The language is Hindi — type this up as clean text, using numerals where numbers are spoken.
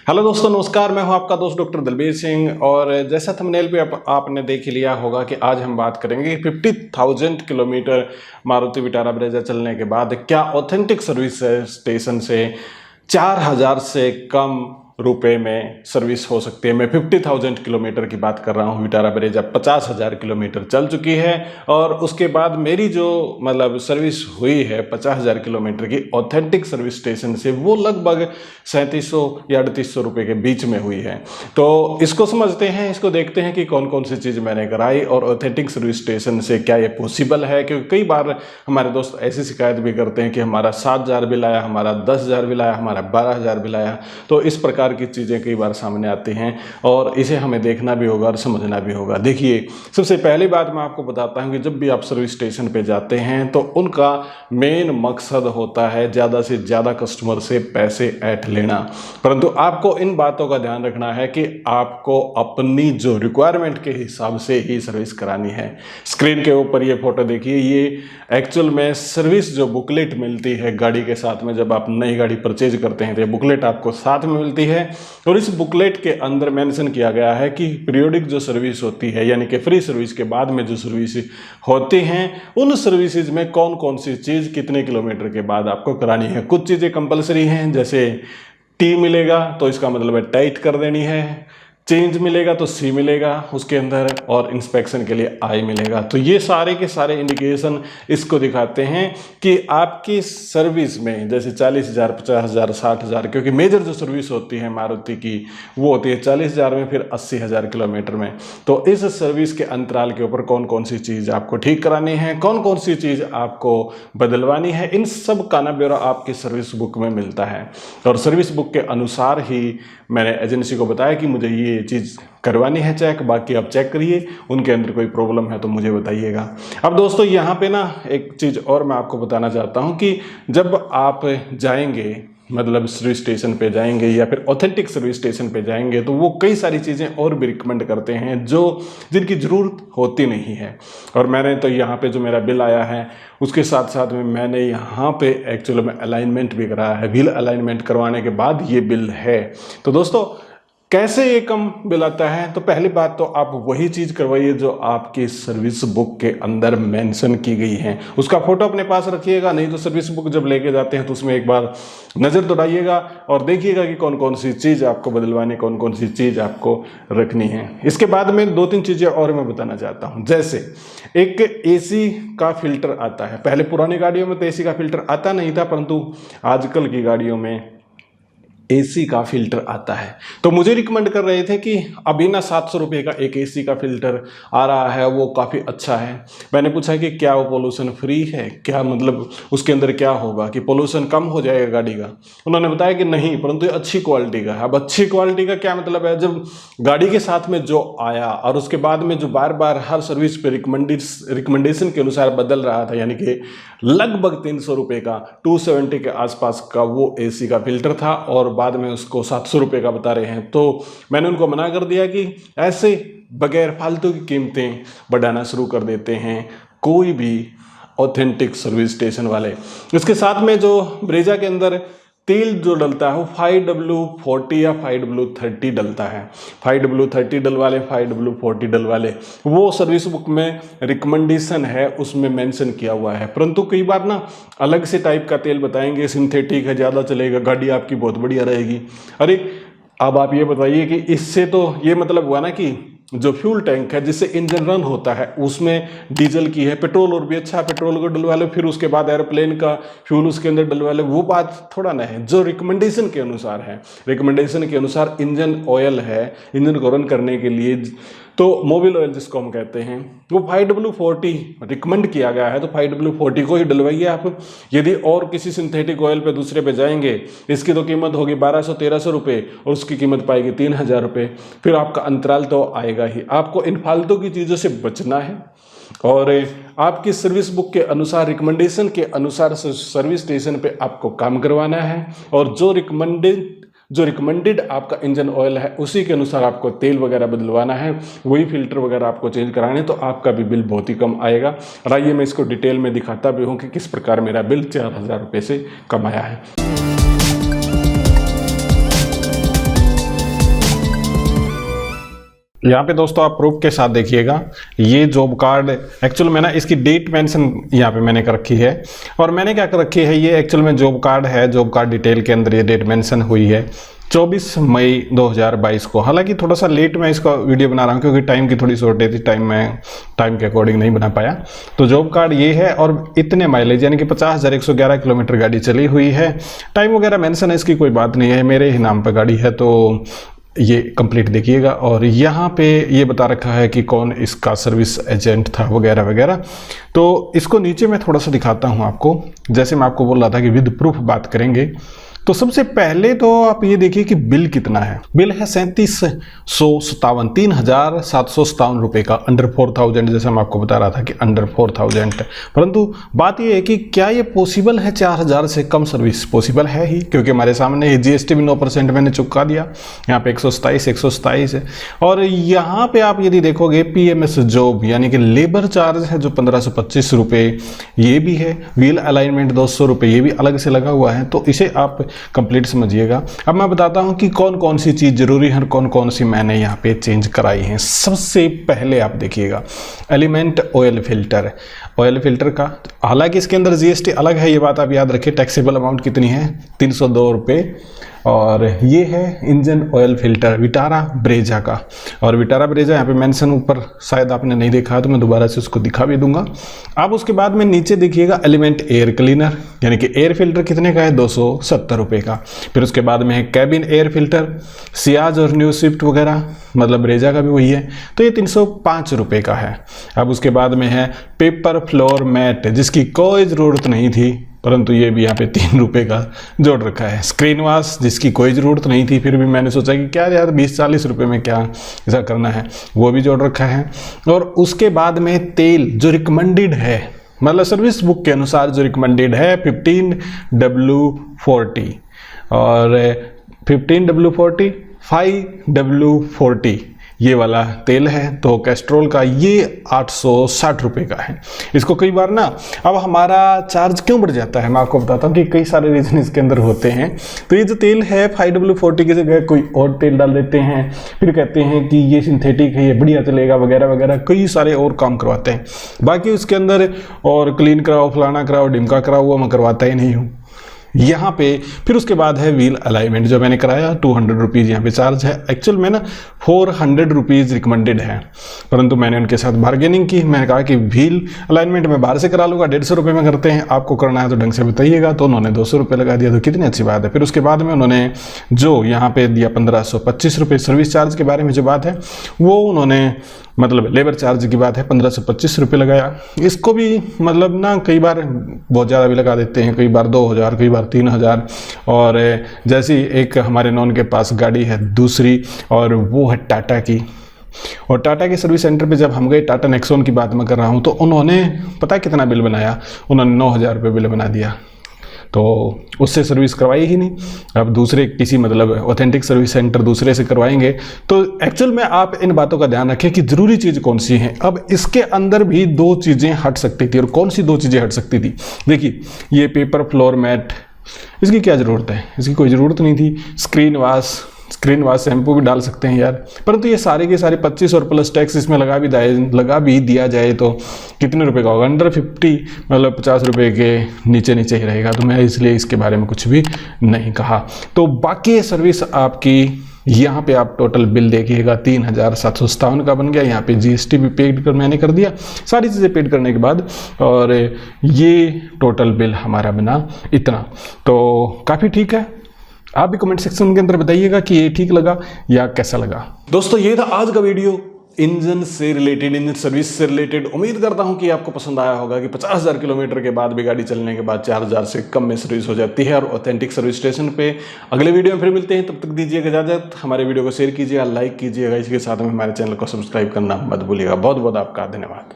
हेलो दोस्तों, नमस्कार। मैं हूं आपका दोस्त डॉक्टर दलबीर सिंह। और जैसा थंबनेल पे आपने देख ही लिया होगा कि आज हम बात करेंगे 50,000 किलोमीटर मारुति विटारा ब्रेजा चलने के बाद क्या ऑथेंटिक सर्विस स्टेशन से 4,000 से कम रुपए में सर्विस हो सकती है। मैं 50,000 किलोमीटर की बात कर रहा हूँ। विटारा ब्रेजा 50,000 किलोमीटर चल चुकी है और उसके बाद मेरी जो सर्विस हुई है 50,000 किलोमीटर की ऑथेंटिक सर्विस स्टेशन से, वो लगभग 3700 या 3800 रुपये के बीच में हुई है। तो इसको समझते हैं, इसको देखते हैं कि कौन कौन सी चीज़ मैंने कराई और ऑथेंटिक सर्विस स्टेशन से क्या ये पॉसिबल है। क्योंकि कई बार हमारे दोस्त ऐसी शिकायत भी करते हैं कि हमारा 7,000 बिल आया, हमारा 10,000 बिल आया, हमारा 12,000 बिल आया। तो इस प्रकार की चीज़ें कई बार सामने आती हैं और इसे हमें देखना भी होगा और समझना भी होगा। देखिए, सबसे पहली बात मैं आपको बताता हूं कि जब भी आप सर्विस स्टेशन पे जाते हैं तो उनका मेन मकसद होता है ज़्यादा से ज़्यादा कस्टमर से पैसे ऐंठ लेना। परंतु आपको इन बातों का ध्यान रखना है कि आपको अपनी जो रिक्वायरमेंट के हिसाब से ही सर्विस करानी है। स्क्रीन के ऊपर ये फोटो देखिए, ये एक्चुअल में सर्विस जो बुकलेट मिलती है गाड़ी के साथ में, जब आप नई गाड़ी परचेज करते हैं तो ये बुकलेट आपको साथ में मिलती है। और इस बुकलेट के अंदर मेंशन किया गया है कि पीरियोडिक जो सर्विस होती है, यानी कि फ्री सर्विस के बाद में जो सर्विस होती हैं, उन सर्विसेज में कौन कौन सी चीज़ कितने किलोमीटर के बाद आपको करानी है। कुछ चीज़ें कंपलसरी हैं, जैसे टी मिलेगा तो इसका मतलब है टाइट कर देनी है, चेंज मिलेगा तो सी मिलेगा उसके अंदर, और इंस्पेक्शन के लिए आई मिलेगा। तो ये सारे के सारे इंडिकेशन इसको दिखाते हैं कि आपकी सर्विस में जैसे 40,000, 50,000, 60,000, क्योंकि मेजर जो सर्विस होती है मारुति की वो होती है 40,000 में, फिर 80,000 किलोमीटर में। तो इस सर्विस के अंतराल के ऊपर कौन कौन सी चीज़ आपको ठीक करानी है, कौन कौन सी चीज़ आपको बदलवानी है, इन सब का ना ब्यौरा आपकी सर्विस बुक में मिलता है। और सर्विस बुक के अनुसार ही मैंने एजेंसी को बताया कि मुझे ये चीज़ करवानी है चेक, बाकी आप चेक करिए, उनके अंदर कोई प्रॉब्लम है तो मुझे बताइएगा। अब दोस्तों, यहाँ पे ना एक चीज़ और मैं आपको बताना चाहता हूँ कि जब आप जाएंगे सर्विस स्टेशन पे जाएंगे या फिर ऑथेंटिक सर्विस स्टेशन पे जाएंगे, तो वो कई सारी चीज़ें और भी रिकमेंड करते हैं जो जिनकी ज़रूरत होती नहीं है। और मैंने तो यहाँ पे जो मेरा बिल आया है उसके साथ साथ में मैंने यहाँ पे एक्चुअली में अलाइनमेंट भी कराया है। बिल अलाइनमेंट करवाने के बाद ये बिल है। तो दोस्तों, कैसे ये कम बिल आता है? तो पहली बात तो आप वही चीज़ करवाइए जो आपकी सर्विस बुक के अंदर मेंशन की गई है। उसका फोटो अपने पास रखिएगा, नहीं तो सर्विस बुक जब लेके जाते हैं तो उसमें एक बार नज़र दौड़ाइएगा और देखिएगा कि कौन कौन सी चीज़ आपको बदलवानी, कौन कौन सी चीज़ आपको रखनी है। इसके बाद में 2-3 चीज़ें और मैं बताना चाहता हूँ। जैसे एक एसी का फिल्टर आता है। पहले पुरानी गाड़ियों में तो एसी का फिल्टर आता नहीं था, परंतु आजकल की गाड़ियों में एसी का फिल्टर आता है। तो मुझे रिकमेंड कर रहे थे कि अभी ना 700 रुपये का एक एसी का फिल्टर आ रहा है, वो काफ़ी अच्छा है। मैंने पूछा कि क्या वो पोल्यूशन फ्री है, क्या उसके अंदर क्या होगा कि पोल्यूशन कम हो जाएगा गाड़ी का। उन्होंने बताया कि नहीं, परंतु ये अच्छी क्वालिटी का है। अब अच्छी क्वालिटी का क्या मतलब है? जब गाड़ी के साथ में जो आया और उसके बाद में जो बार बार हर सर्विस पे रिकमेंडेशन के अनुसार बदल रहा था, यानी कि लगभग 300 रुपये का, 270 के आसपास का वो एसी का फिल्टर था और बाद में उसको 700 रुपये का बता रहे हैं। तो मैंने उनको मना कर दिया कि ऐसे बगैर फालतू की कीमतें बढ़ाना शुरू कर देते हैं कोई भी ऑथेंटिक सर्विस स्टेशन वाले। इसके साथ में जो ब्रेजा के अंदर तेल जो डलता है वो 5W40 या 5W30 डलता है। 5W30 डलवा ले, 5W40 डलवा ले, वो सर्विस बुक में रिकमेंडेशन है, उसमें मेंशन किया हुआ है। परंतु कई बार ना अलग से टाइप का तेल बताएंगे, सिंथेटिक है, ज़्यादा चलेगा, गाड़ी आपकी बहुत बढ़िया रहेगी। अरे अब आप ये बताइए कि इससे तो ये मतलब हुआ ना कि जो फ्यूल टैंक है जिससे इंजन रन होता है उसमें डीजल की है, पेट्रोल और भी अच्छा, पेट्रोल को डलवा लो, फिर उसके बाद एरोप्लेन का फ्यूल उसके अंदर डलवा लो, वो बात थोड़ा ना है। जो रिकमेंडेशन के अनुसार है, रिकमेंडेशन के अनुसार इंजन ऑयल है, इंजन को रन करने के लिए तो मोबिल ऑयल जिसको हम कहते हैं, वो 5W40 रिकमेंड किया गया है, तो 5W40 को ही डलवाइए आप। यदि और किसी सिंथेटिक ऑयल पे दूसरे पे जाएंगे, इसकी तो कीमत होगी 1200-1300 रुपये और उसकी कीमत पाएगी 3,000 रुपये। फिर आपका अंतराल तो आएगा ही। आपको इन फालतू की चीज़ों से बचना है और आपकी सर्विस बुक के अनुसार, रिकमेंडेशन के अनुसार सर्विस स्टेशन पे आपको काम करवाना है और जो रिकमेंडेड आपका इंजन ऑयल है उसी के अनुसार आपको तेल वगैरह बदलवाना है, वही फिल्टर वगैरह आपको चेंज कराने, तो आपका भी बिल बहुत ही कम आएगा। और आइए मैं इसको डिटेल में दिखाता भी हूँ कि किस प्रकार मेरा बिल 4,000 रुपये से कम आया है। यहाँ पे दोस्तों आप प्रूफ के साथ देखिएगा, ये जॉब कार्ड एक्चुअल में ना इसकी डेट मेंशन यहाँ पे मैंने कर रखी है, और मैंने क्या कर रखी है, ये एक्चुअल में जॉब कार्ड है, जॉब कार्ड डिटेल के अंदर ये डेट मेंशन हुई है 24 मई 2022 को। हालांकि थोड़ा सा लेट मैं इसका वीडियो बना रहा हूँ क्योंकि टाइम की थोड़ी शॉर्टेज थी, टाइम के अकॉर्डिंग नहीं बना पाया। तो जॉब कार्ड ये है और इतने माइलेज यानी कि 50,111 किलोमीटर गाड़ी चली हुई है। टाइम वगैरह मेंशन है, इसकी कोई बात नहीं है, मेरे ही नाम पर गाड़ी है, तो ये कंप्लीट देखिएगा। और यहाँ पे ये बता रखा है कि कौन इसका सर्विस एजेंट था वगैरह वगैरह। तो इसको नीचे मैं थोड़ा सा दिखाता हूँ आपको। जैसे मैं आपको बोल रहा था कि विद प्रूफ बात करेंगे, तो सबसे पहले तो आप ये देखिए कि बिल कितना है। बिल है 3,757 रुपए का, अंडर 4,000, जैसे मैं आपको बता रहा था कि अंडर 4,000। परंतु बात ये है कि क्या ये पॉसिबल है 4,000 से कम सर्विस? पॉसिबल है ही, क्योंकि हमारे सामने ये जीएसटी भी 9% मैंने चुका दिया, यहाँ पे 127 है। और यहाँ पे आप यदि देखोगे PMS जॉब यानी कि लेबर चार्ज है जो 1,525 रुपये, ये भी है। व्हील अलाइनमेंट 200 रुपये, ये भी अलग से लगा हुआ है, तो इसे आप कंप्लीट समझिएगा। अब मैं बताता हूं कि कौन कौन सी चीज जरूरी है और कौन कौन सी मैंने यहां पे चेंज कराई है। सबसे पहले आप देखिएगा element oil filter. Oil filter का हालांकि इसके अंदर जीएसटी अलग है, ये बात आप याद रखिए। टैक्सेबल अमाउंट कितनी है? 302 रुपये। और ये है engine oil filter Vitara Brezza का, और विटारा ब्रेजा यहाँ पे मेंशन ऊपर शायद आपने नहीं देखा तो मैं दोबारा से उसको दिखा भी दूंगा। अब उसके बाद में नीचे देखिएगा एलिमेंट एयर क्लीनर यानी कि एयर फिल्टर कितने का है? 270 रुपये का। फिर उसके बाद में है कैबिन एयर फिल्टर, सियाज और न्यू स्विफ्ट वगैरह, मतलब ब्रेजा का भी वही है, तो ये 305 रुपये का है। अब उसके बाद में है पेपर फ्लोर मैट, जिसकी कोई ज़रूरत नहीं थी, परंतु ये भी यहाँ पे 3 रुपये का जोड़ रखा है। स्क्रीन वॉश, जिसकी कोई ज़रूरत नहीं थी, फिर भी मैंने सोचा कि क्या यार 20-40 रुपये में क्या ऐसा करना है, वो भी जोड़ रखा है। और उसके बाद में तेल जो रिकमेंडेड है, मतलब सर्विस बुक के अनुसार जो रिकमेंडेड है 15W40 और 15W40 5W40 ये वाला तेल है। तो कैस्ट्रोल का ये 860 रुपये का है। इसको कई बार ना अब हमारा चार्ज क्यों बढ़ जाता है, मैं आपको बताता हूँ कि कई सारे रीजन इसके अंदर होते हैं। तो ये जो तेल है 5W40 की जगह कोई और तेल डाल देते हैं, फिर कहते हैं कि ये सिंथेटिक है, ये बढ़िया चलेगा वगैरह वगैरह, कई सारे और काम करवाते हैं। बाकी उसके अंदर और क्लीन कराओ, फलाना कराओ, डिमका कराओ, वो मैं करवाता ही नहीं हूँ यहाँ पे। फिर उसके बाद है व्हील अलाइनमेंट जो मैंने कराया, 200 रुपीज़ यहाँ पे चार्ज है। एक्चुअल में ना 400 रुपीज़ रिकमेंडेड है, परंतु मैंने उनके साथ बार्गेनिंग की। मैंने कहा कि व्हील अलाइनमेंट मैं बाहर से करा लूँगा, 150 रुपये में करते हैं, आपको करना है तो ढंग से बताइएगा। तो उन्होंने 200 रुपये लगा दिया, तो कितनी अच्छी बात है। फिर उसके बाद में उन्होंने जो यहाँ पे दिया 1525 रुपये, सर्विस चार्ज के बारे में जो बात है वो उन्होंने, मतलब लेबर चार्ज की बात है, 1525 रुपये लगाया। इसको भी मतलब ना कई बार बहुत ज़्यादा भी लगा देते हैं, कई बार 2000, कई बार 3000। और जैसी एक हमारे नॉन के पास गाड़ी है दूसरी, और वो है टाटा की, और टाटा के सर्विस सेंटर पे जब हम गए, टाटा नेक्सॉन की बात मैं कर रहा हूँ, तो उन्होंने पता कितना बिल बनाया? उन्होंने 9,000 रुपये बिल बना दिया। तो उससे सर्विस करवाई ही नहीं। अब दूसरे किसी मतलब ऑथेंटिक सर्विस सेंटर दूसरे से करवाएंगे। तो एक्चुअल में आप इन बातों का ध्यान रखें कि ज़रूरी चीज़ कौन सी है। अब इसके अंदर भी 2 चीज़ें हट सकती थी, और कौन सी 2 चीज़ें हट सकती थी? देखिए ये पेपर फ्लोर मैट, इसकी क्या ज़रूरत है? इसकी कोई ज़रूरत नहीं थी। स्क्रीन वॉश शैम्पू भी डाल सकते हैं यार, परंतु ये सारे के सारे 25 और प्लस टैक्स इसमें लगा भी दिया जाए तो कितने रुपए का होगा? अंडर 50, मतलब 50 रुपये के नीचे नीचे ही रहेगा। तो मैं इसलिए इसके बारे में कुछ भी नहीं कहा। तो बाकी सर्विस आपकी यहाँ पे आप टोटल बिल देखिएगा 3,757 का बन गया। यहाँ पे जीएसटी भी पेड कर मैंने कर दिया, सारी चीज़ें पेड करने के बाद, और ये टोटल बिल हमारा बना इतना। तो काफ़ी ठीक है। आप भी कमेंट सेक्शन के अंदर बताइएगा कि ये ठीक लगा या कैसा लगा। दोस्तों ये था आज का वीडियो इंजन से रिलेटेड, इंजन सर्विस से रिलेटेड। उम्मीद करता हूं कि आपको पसंद आया होगा कि 50,000 किलोमीटर के बाद भी गाड़ी चलने के बाद 4,000 से कम में सर्विस हो जाती है और ऑथेंटिक सर्विस स्टेशन पे। अगले वीडियो में फिर मिलते हैं, तब तक दीजिएगा इजाजत। हमारे वीडियो को शेयर कीजिएगा, लाइक कीजिएगा, इसके साथ में हमारे चैनल को सब्सक्राइब करना मत भूलिएगा। बहुत बहुत आपका धन्यवाद।